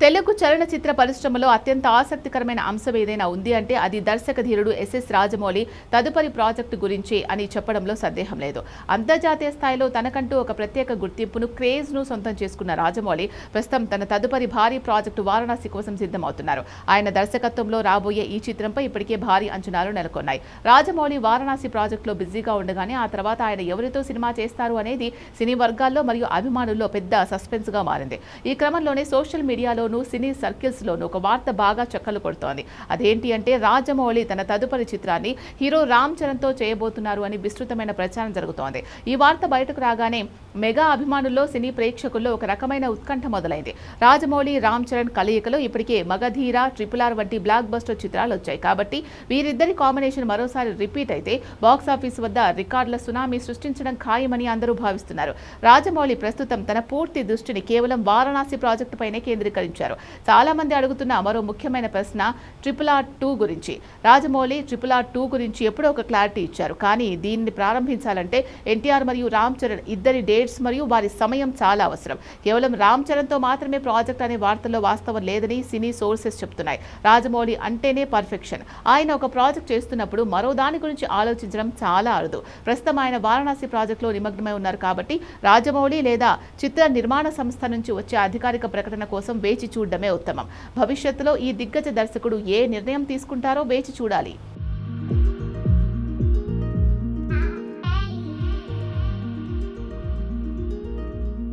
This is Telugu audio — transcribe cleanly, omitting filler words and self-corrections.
తెలుగు చలనచిత్ర పరిశ్రమలో అత్యంత ఆసక్తికరమైన అంశం ఏదైనా ఉంది అంటే అది దర్శక ధీరుడు ఎస్ఎస్ రాజమౌళి తదుపరి ప్రాజెక్టు గురించి అని చెప్పడంలో సందేహం లేదు. అంతర్జాతీయ స్థాయిలో తనకంటూ ఒక ప్రత్యేక గుర్తింపును, క్రేజ్ను సొంతం చేసుకున్న రాజమౌళి ప్రస్తుతం తన తదుపరి భారీ ప్రాజెక్టు వారణాసి కోసం సిద్ధమవుతున్నారు. ఆయన దర్శకత్వంలో రాబోయే ఈ చిత్రంపై ఇప్పటికే భారీ అంచనాలు నెలకొన్నాయి. రాజమౌళి వారణాసి ప్రాజెక్టులో బిజీగా ఉండగానే ఆ తర్వాత ఆయన ఎవరితో సినిమా చేస్తారు అనేది సినీ వర్గాల్లో మరియు అభిమానుల్లో పెద్ద సస్పెన్స్గా మారింది. ఈ క్రమంలోనే సోషల్ మీడియాలో సినీ సర్కిల్స్ లోను ఒక వార్త బాగా చక్కలు కొడుతోంది. అదేంటి అంటే రాజమౌళి తన తదుపరి చిత్రాన్ని హీరో రామ్ చరణ్ తో చేయబోతున్నారు అని విస్తృతమైన ప్రచారం జరుగుతోంది. ఈ వార్త బయటకు రాగానే మెగా అభిమానుల్లో, సినీ ప్రేక్షకుల్లో ఒక రకమైన ఉత్కంఠ మొదలైంది. రాజమౌళి, రామ్ చరణ్ కలయికలో ఇప్పటికే మగధీర, RRR వంటి బ్లాక్ బస్టర్ చిత్రాలు వచ్చాయి. కాబట్టి వీరిద్దరి కాంబినేషన్ మరోసారి రిపీట్ అయితే బాక్సాఫీస్ వద్ద రికార్డుల సునామీ సృష్టించడం ఖాయమని అందరూ భావిస్తున్నారు. రాజమౌళి ప్రస్తుతం తన పూర్తి దృష్టిని కేవలం వారణాసి ప్రాజెక్టుపైనే కేంద్రీకరించారు. చాలా మంది అడుగుతున్న మరో ముఖ్యమైన ప్రశ్న RRR2 గురించి. రాజమౌళి RRR2 గురించి ఎప్పుడో ఒక క్లారిటీ ఇచ్చారు. కానీ దీన్ని ప్రారంభించాలంటే ఎన్టీఆర్ మరియు రామ్ చరణ్ ఇద్దరి డేట్స్ మరియు వారి సమయం చాలా అవసరం. కేవలం రామ్ చరణ్ తో మాత్రమే ప్రాజెక్ట్ అనే వార్తల్లో వాస్తవం లేదని సినీ సోర్సెస్ చెప్తున్నాయి. రాజమౌళి అంటేనే పర్ఫెక్షన్. ఆయన ఒక ప్రాజెక్ట్ చేస్తున్నప్పుడు మరో దాని గురించి ఆలోచించడం చాలా అరుదు. ప్రస్తుతం ఆయన వారణాసి ప్రాజెక్టులో నిమగ్నమై ఉన్నారు కాబట్టి రాజమౌళి లేదా చిత్ర నిర్మాణ సంస్థ నుంచి వచ్చే అధికారిక ప్రకటన కోసం వేచి చూడడమే ఉత్తమం. భవిష్యత్తులో ఈ దిగ్గజ దర్శకుడు ఏ నిర్ణయం తీసుకుంటారో వేచి చూడాలి.